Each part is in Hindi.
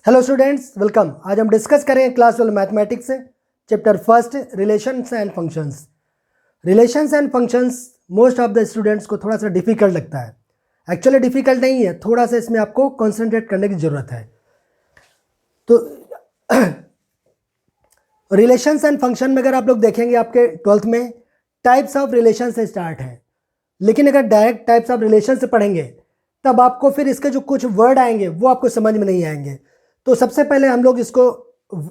Hello students, welcome. आज हम डिस्कस करेंगे क्लास 12 मैथमेटिक्स से chapter first relations and functions. Relations and functions most of the students को थोड़ा सा डिफिकल्ट लगता है। एक्चुअली डिफिकल्ट नहीं है, थोड़ा सा इसमें आपको कॉन्सेंट्रेट करने की ज़रूरत है। तो रिलेशंस एंड फंक्शन में अगर आप लोग देखेंगे आपके 12th में टाइप्स ऑफ रिलेशन से स्टार्ट है, लेकिन अगर डायरेक्ट टाइप्स ऑफ रिलेशन से पढ़ेंगे तब आपको फिर इसके जो कुछ वर्ड आएंगे वो आपको समझ में नहीं आएंगे। तो सबसे पहले हम लोग इसको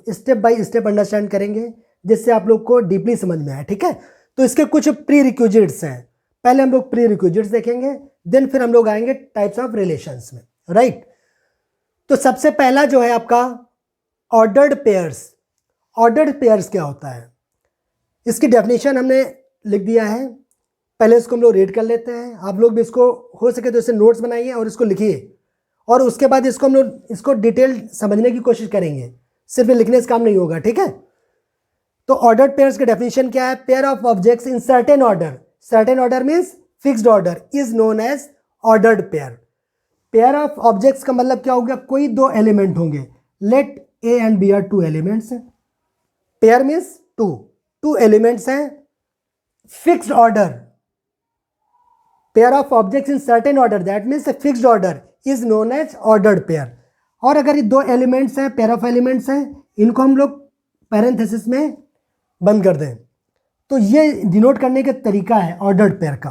स्टेप बाय स्टेप अंडरस्टैंड करेंगे जिससे आप लोग को डीपली समझ में आए, ठीक है। तो इसके कुछ प्री रिक्विजिट्स हैं। पहले हम लोग प्री रिक्विजिट्स देखेंगे, देन फिर हम लोग आएंगे टाइप्स ऑफ रिलेशंस में, राइट। तो सबसे पहला जो है आपका ऑर्डर्ड पेयर्स। ऑर्डर्ड पेयर्स क्या होता है, इसकी डेफिनेशन हमने लिख दिया है। पहले इसको हम लोग रीड कर लेते हैं। आप लोग भी इसको हो सके तो इसे नोट्स बनाइए और इसको लिखिए, और उसके बाद इसको हम लोग इसको डिटेल समझने की कोशिश करेंगे। सिर्फ लिखने से काम नहीं होगा, ठीक है। तो ऑर्डर्ड पेयर्स की डेफिनेशन क्या है? Pair of objects in certain order. Certain order means fixed order is known as ordered pair. Pair of objects का मतलब क्या हो गया? कोई दो एलिमेंट होंगे। Let A and B are two elements. Pair means two elements हैं, fixed order. Pair of objects in certain order, that means a fixed order is known as ordered pair. और अगर ये दो एलिमेंट्स हैं, पेयर ऑफ एलिमेंट्स हैं, इनको हम लोग पैरेंथेसिस में बंद कर दें, तो ये डिनोट करने का तरीका है ऑर्डर्ड पेयर का।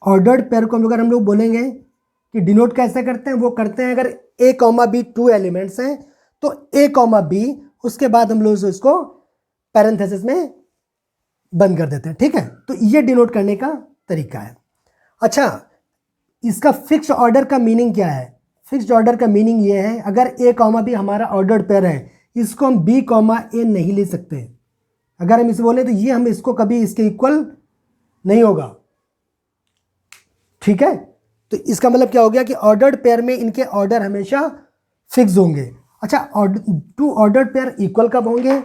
ऑर्डर्ड पेयर को अगर हम लोग बोलेंगे कि डिनोट कैसे करते हैं, वो करते हैं अगर A comma B two elements हैं तो ए कॉमा बी, उसके बाद हम लोग इसको पैरेंथेसिस में बंद कर देते हैं, ठीक है। तो ये डिनोट करने का तरीका है। अच्छा, इसका फिक्स्ड ऑर्डर का मीनिंग क्या है? फिक्स्ड ऑर्डर का मीनिंग ये है, अगर ए कॉमा बी हमारा ऑर्डर्ड पेयर है, इसको हम बी कॉमा ए नहीं ले सकते। अगर हम इसे बोले तो ये हम इसको कभी इसके इक्वल नहीं होगा, ठीक है। तो इसका मतलब क्या हो गया कि ऑर्डर्ड पेयर में इनके ऑर्डर हमेशा फिक्स होंगे। अच्छा, टू ऑर्डर्ड पेयर इक्वल कब होंगे?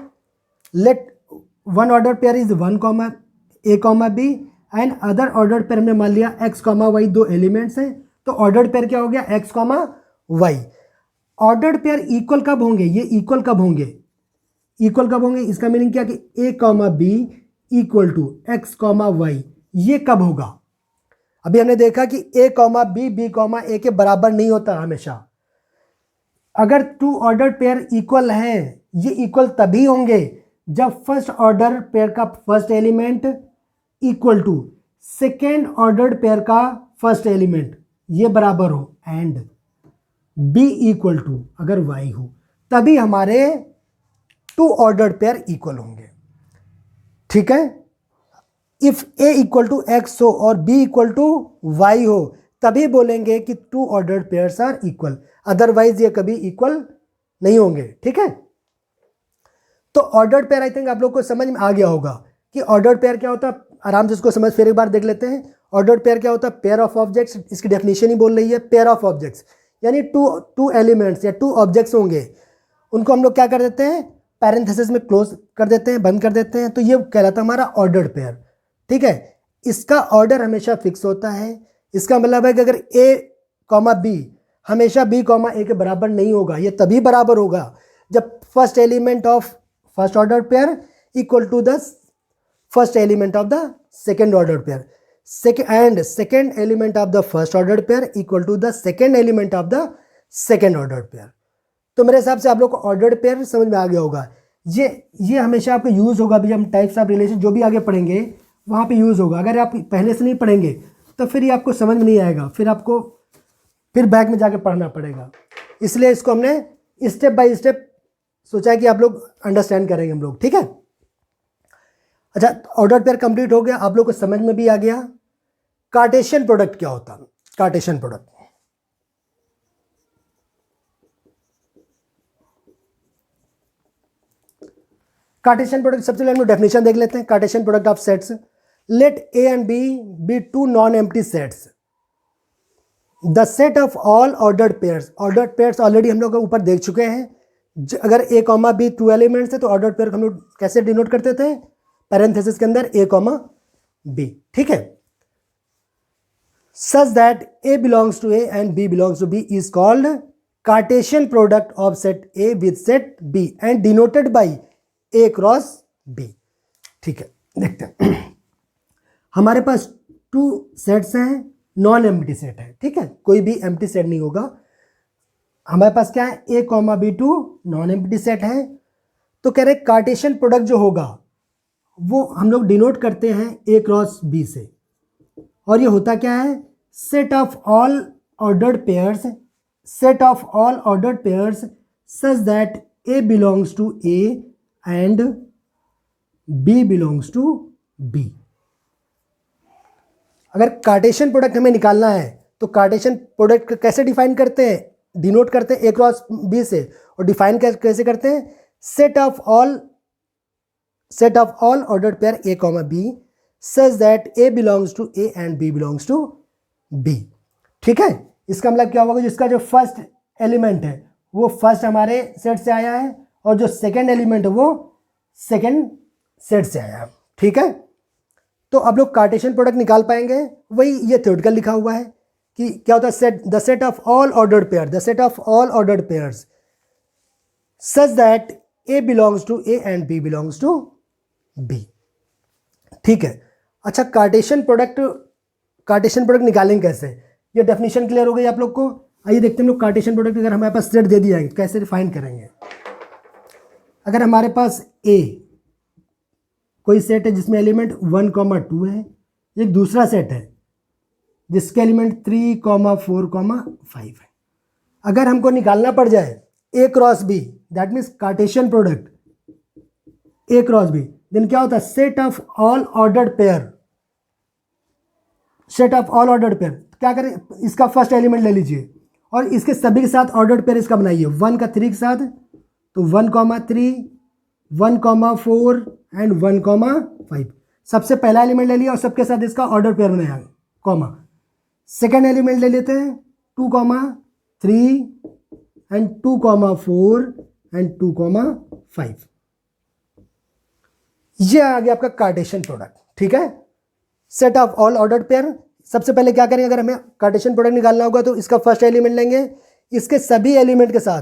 Let one order pair is one comma A comma B and other ordered pair में मान लिया एक्स कॉमा वाई, दो एलिमेंट्स हैं, तो ऑर्डर्ड पेयर क्या हो गया? X comma Y. Ordered pair equal कब होंगे? ये इक्वल कब होंगे? इक्वल कब होंगे? इसका मीनिंग क्या कि A comma B equal to X comma Y. ये कब होगा? अभी हमने देखा कि A comma B comma A के बराबर नहीं होता हमेशा। अगर टू ऑर्डर्ड पेयर इक्वल हैं, ये इक्वल तभी होंगे जब फर्स्ट ऑर्डर पेयर का first element equal to second ordered pair का फर्स्ट एलिमेंट ये बराबर हो, एंड बी इक्वल टू अगर वाई हो, तभी हमारे टू ऑर्डर्ड पेयर इक्वल होंगे, ठीक है। If A equal to X हो और बी इक्वल टू वाई हो, तभी बोलेंगे कि two ordered pairs are equal, otherwise ये कभी इक्वल नहीं होंगे, ठीक है। तो ऑर्डर्ड पेयर आई थिंक आप लोग को समझ में आ गया होगा कि ऑर्डर्ड पेयर क्या होता है। आराम से इसको समझ फिर एक बार देख लेते हैं। ऑर्डर्ड पेयर क्या होता है? पेयर ऑफ ऑब्जेक्ट्स, इसकी डेफिनेशन ही बोल रही है पेयर ऑफ ऑब्जेक्ट्स, यानी टू एलिमेंट्स या टू ऑब्जेक्ट्स होंगे, उनको हम लोग क्या कर देते हैं? पैरेंथेसिस में क्लोज कर देते हैं, बंद कर देते हैं, तो ये कहलाता है हमारा ऑर्डर्ड पेयर, ठीक है। इसका ऑर्डर हमेशा फिक्स होता है। इसका मतलब है कि अगर ए कॉमा बी हमेशा बी कॉमा ए के बराबर नहीं होगा, ये तभी बराबर होगा जब first element of first order pair equal to the first element of the second order pair, and second element of the first order pair equal to the second element of the second order pair. तो मेरे हिसाब से आप लोग को ऑर्डर्ड पेयर समझ में आ गया होगा। ये हमेशा आपको यूज़ होगा। अभी हम टाइप्स ऑफ रिलेशन जो भी आगे पढ़ेंगे वहाँ पे यूज़ होगा। अगर आप पहले से नहीं पढ़ेंगे तो फिर ये आपको समझ में नहीं आएगा, फिर आपको फिर बैक में जाके पढ़ना पड़ेगा। इसलिए इसको हमने स्टेप बाय स्टेप सोचा है कि आप लोग अंडरस्टैंड करेंगे हम लोग, ठीक है। अच्छा, ऑर्डर पेयर कंप्लीट हो गया, आप लोग को समझ में भी आ गया। कार्टेशियन प्रोडक्ट क्या होता है? कार्टेशियन प्रोडक्ट, कार्टेशियन प्रोडक्ट सबसे पहले हम डेफिनेशन देख लेते हैं। Cartesian product of sets, let A and B be two non empty sets, the set of all ordered pairs. Ordered pairs already हम लोग ऊपर देख चुके हैं। अगर A comma B two elements है तो ऑर्डर्ड पेयर हम लोग कैसे डिनोट करते थे? पैरेंथेसिस के अंदर ए कॉमा बी, ठीक है। such that A belongs to A and B belongs to B is called Cartesian product of set A with set B and denoted by A cross B। ठीक है, देखते हैं। हमारे पास 2 सेट्स हैं, नॉन एम्प्टी सेट है, ठीक है, कोई भी एम्प्टी सेट नहीं होगा। हमारे पास क्या है, A, B2 non empty set है। तो कह रहे कार्टेशियन प्रोडक्ट जो होगा वो हम लोग डिनोट करते हैं A क्रॉस B से, और ये होता क्या है, set of all ordered pairs, set of all ordered pairs such that A belongs to A and B belongs to B। अगर कार्टेशियन प्रोडक्ट हमें निकालना है तो कार्टेशियन प्रोडक्ट कैसे डिफाइन करते हैं, डिनोट करते हैं A क्रॉस B से, और डिफाइन कैसे करते हैं, set of all ordered pair A, B such that A belongs to A and B belongs to B। ठीक है, इसका मतलब क्या होगा, जिसका जो फर्स्ट एलिमेंट है वो फर्स्ट हमारे सेट से आया है और जो सेकंड एलिमेंट है वो सेकंड सेट से आया है। ठीक है, तो अब लोग कार्टेशियन प्रोडक्ट निकाल पाएंगे, वही ये थ्योरेटिकल लिखा हुआ है कि क्या होता है, set the set of all ordered pair, the set of all ordered pairs such that A belongs to A and B belongs to B। ठीक है, अच्छा कार्टेशियन प्रोडक्ट निकालेंगे कैसे, ये डेफिनेशन क्लियर हो गई आप लोग को। आइए देखते हैं लोग कार्टेशियन प्रोडक्ट अगर हमारे पास सेट दे दिया है कैसे डिफाइन करेंगे। अगर हमारे पास A कोई सेट है जिसमें एलिमेंट 1, 2 है, एक दूसरा सेट है जिसके एलिमेंट 3, 4, 5 है। अगर हमको निकालना पड़ जाए A cross B, that means Cartesian product A cross B, then क्या होता है, set of all ordered pair, set of all ordered pair. क्या करें, इसका फर्स्ट एलिमेंट ले लीजिए और इसके सभी के साथ ऑर्डर्ड पेयर इसका बनाइए, 1 का 3 के साथ, तो 1, 3, 1, 4 एंड 1, 5। सबसे पहला एलिमेंट ले लिया और सबके साथ इसका ऑर्डर पेयर बनाया, कॉमा। सेकेंड एलिमेंट ले लेते हैं 2, 3 एंड 2, 4 एंड 2, 5। ये आ गया आपका कार्टेशियन प्रोडक्ट। ठीक है, set of all ordered pair. सबसे पहले क्या करेंगे, अगर हमें कार्टेशियन प्रोडक्ट निकालना होगा तो इसका फर्स्ट एलिमेंट लेंगे, इसके सभी एलिमेंट के साथ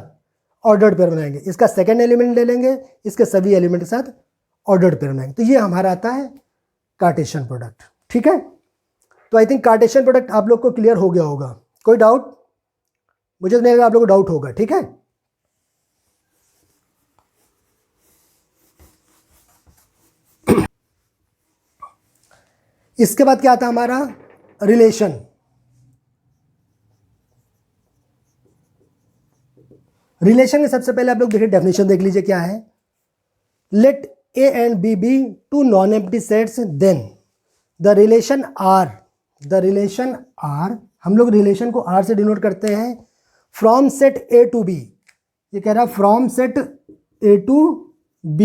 ऑर्डर्ड पेयर बनाएंगे, इसका सेकंड एलिमेंट ले लेंगे, इसके सभी एलिमेंट के साथ ऑर्डर्ड पेयर बनाएंगे, तो ये हमारा आता है कार्टेशियन प्रोडक्ट। ठीक है, तो आई थिंक कार्टेशियन प्रोडक्ट आप लोग को क्लियर हो गया होगा। कोई डाउट? मुझे तो नहीं लगा आप लोग को डाउट होगा। ठीक है, इसके बाद क्या आता है हमारा रिलेशन। रिलेशन में सबसे पहले आप लोग देखिए डेफिनेशन देख लीजिए क्या है। Let A and B be two non empty sets, then the relation R, हम लोग रिलेशन को R से डिनोट करते हैं, from set A to B, ये कह रहा है from set A to B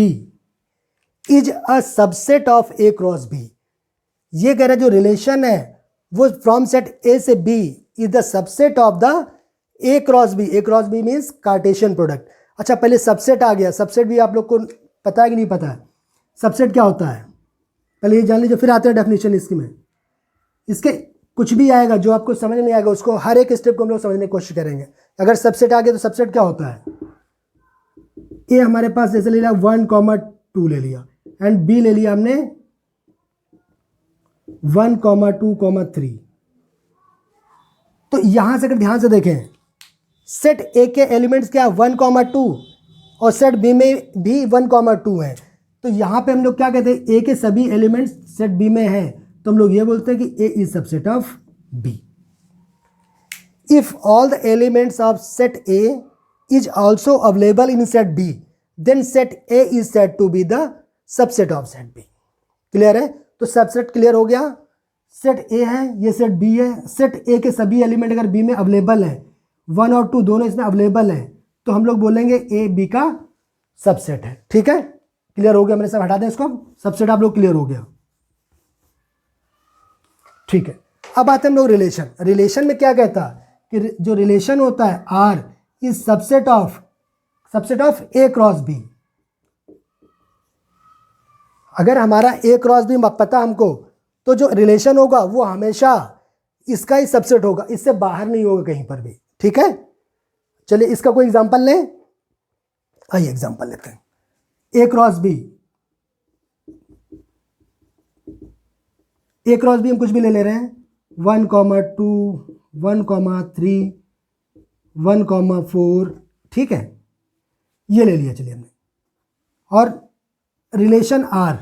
is a subset of A cross B। ये कह रहा है जो रिलेशन है वो फ्रॉम सेट A से B is the subset of the A cross B। A cross B means Cartesian product. अच्छा, पहले सबसेट आ गया, सबसेट भी आप लोग को पता है कि नहीं पता है, सबसेट क्या होता है पहले ये जान लीजिए, फिर आते हैं डेफिनेशन इसकी में। इसके कुछ भी आएगा जो आपको समझ नहीं आएगा उसको हर एक स्टेप को हम लोग समझने की कोशिश करेंगे। अगर सबसेट आ गया तो सबसेट क्या होता है, ए हमारे पास जैसे ले लिया 1, 2 ले लिया एंड बी ले लिया हमने 1, 2, 3। तो यहां से अगर ध्यान से देखें, सेट ए के एलिमेंट्स क्या 1, 2 और सेट बी में भी 1, 2 है। तो यहां पे हम लोग क्या कहते हैं, ए के सभी एलिमेंट्स सेट बी में हैं, तो हम लोग ये बोलते हैं कि A is subset of B. If all the elements of set A is also available in set B, then set A is said to be the subset of set B. Clear है? तो सबसेट क्लियर हो गया, सेट ए है, ये सेट बी है, सेट ए के सभी एलिमेंट अगर बी में अवेलेबल है, 1 और 2 दोनों इसमें अवेलेबल है, तो हम लोग बोलेंगे ए बी का सबसेट है। ठीक है, क्लियर हो गया? मेरे साथ हटा दें इसको, सबसेट आप लोग क्लियर हो गया। ठीक है, अब आते हैं हम लोग रिलेशन। रिलेशन में क्या कहता है कि जो रिलेशन होता है R is subset of A cross B. अगर हमारा ए क्रॉस बी पता हमको, तो जो रिलेशन होगा वो हमेशा इसका ही सबसेट होगा, इससे बाहर नहीं होगा कहीं पर भी, ठीक है। चलिए इसका कोई एग्जांपल लें, आइए एग्जांपल लेते हैं। ए cross B, A cross B हम कुछ भी ले रहे हैं, 1,2, 1,3, 1,4, ठीक है, ये ले लिया चलिए हमने। और रिलेशन आर,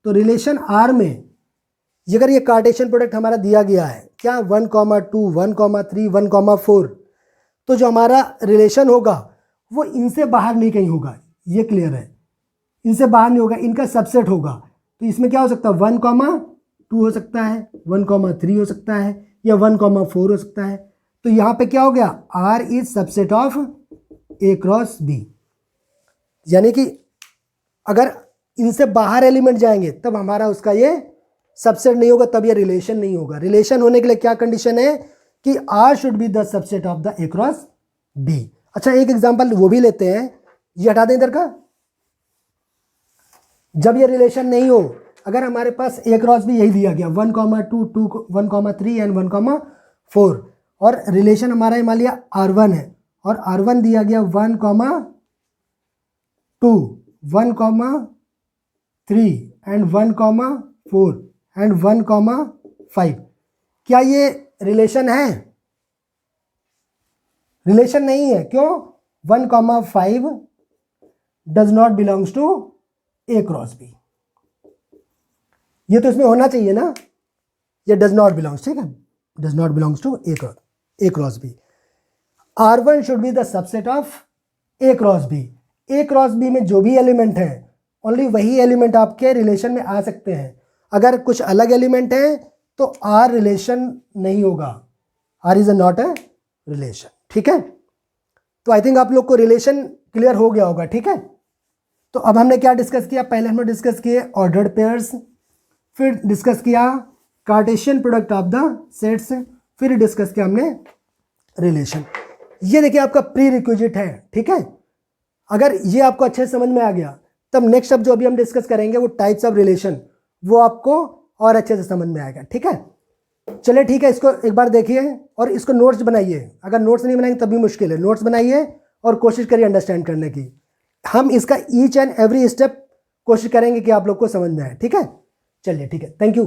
तो रिलेशन आर में अगर ये कार्टेशियन प्रोडक्ट हमारा दिया गया है क्या, 1,2, 1,3, 1,4, तो जो हमारा रिलेशन होगा वो इनसे बाहर नहीं कहीं होगा, ये क्लियर है, इनसे बाहर नहीं होगा, इनका सबसेट होगा। तो इसमें क्या हो सकता है, 1,2 हो सकता है, 1,3 हो सकता है, या 1,4 हो सकता है। तो यहाँ पे क्या हो गया, R is subset of A cross B, यानी कि अगर इनसे बाहर एलिमेंट जाएंगे तब हमारा उसका ये सबसेट नहीं होगा, तब ये रिलेशन नहीं होगा। रिलेशन होने के लिए क्या कंडीशन है कि R should be the subset of the A cross B. अच्छा एक एग्जांपल वो भी लेते हैं, ये हटा दें इधर का। जब ये रिलेशन नहीं हो, अगर हमारे पास ए क्रॉस बी यही दिया गया 1,2, 1,3 एंड 1,4, और रिलेशन हमारा मान लिया R1 है, और R1 दिया गया 1,2, 1,3 एंड 1,4 एंड 1,5, क्या ये रिलेशन है? रिलेशन नहीं है, क्यों? 1,5 does not belongs to A cross B, ये तो इसमें होना चाहिए ना, ये डज नॉट बिलोंग्स, ठीक है, does not belongs to A cross B. R1 should be the subset of A cross B. A cross B में जो भी एलिमेंट है ओनली वही एलिमेंट आपके रिलेशन में आ सकते हैं। अगर कुछ अलग एलिमेंट है तो आर रिलेशन नहीं होगा, R is not a relation, ठीक है। तो आई थिंक आप लोग को रिलेशन क्लियर हो गया होगा, ठीक है। तो अब हमने क्या डिस्कस किया, पहले हमने डिस्कस किए ऑर्डर्ड पेयर्स, फिर डिस्कस किया Cartesian product of the sets, फिर डिस्कस किया हमने रिलेशन। ये देखिए आपका प्री रिक्विजिट है, ठीक है। अगर ये आपको अच्छे से समझ में आ गया तब नेक्स्ट अब जो अभी हम डिस्कस करेंगे वो टाइप्स ऑफ रिलेशन, वो आपको और अच्छे से समझ में आएगा, ठीक है। चलिए ठीक है, इसको एक बार देखिए और इसको नोट्स बनाइए। अगर नोट्स नहीं बनाएंगे तब भी मुश्किल है, नोट्स बनाइए और कोशिश करिए अंडरस्टैंड करने की। हम इसका ईच एंड एवरी स्टेप कोशिश करेंगे कि आप लोग को समझ में आए, ठीक है। चलिए ठीक है, थैंक यू।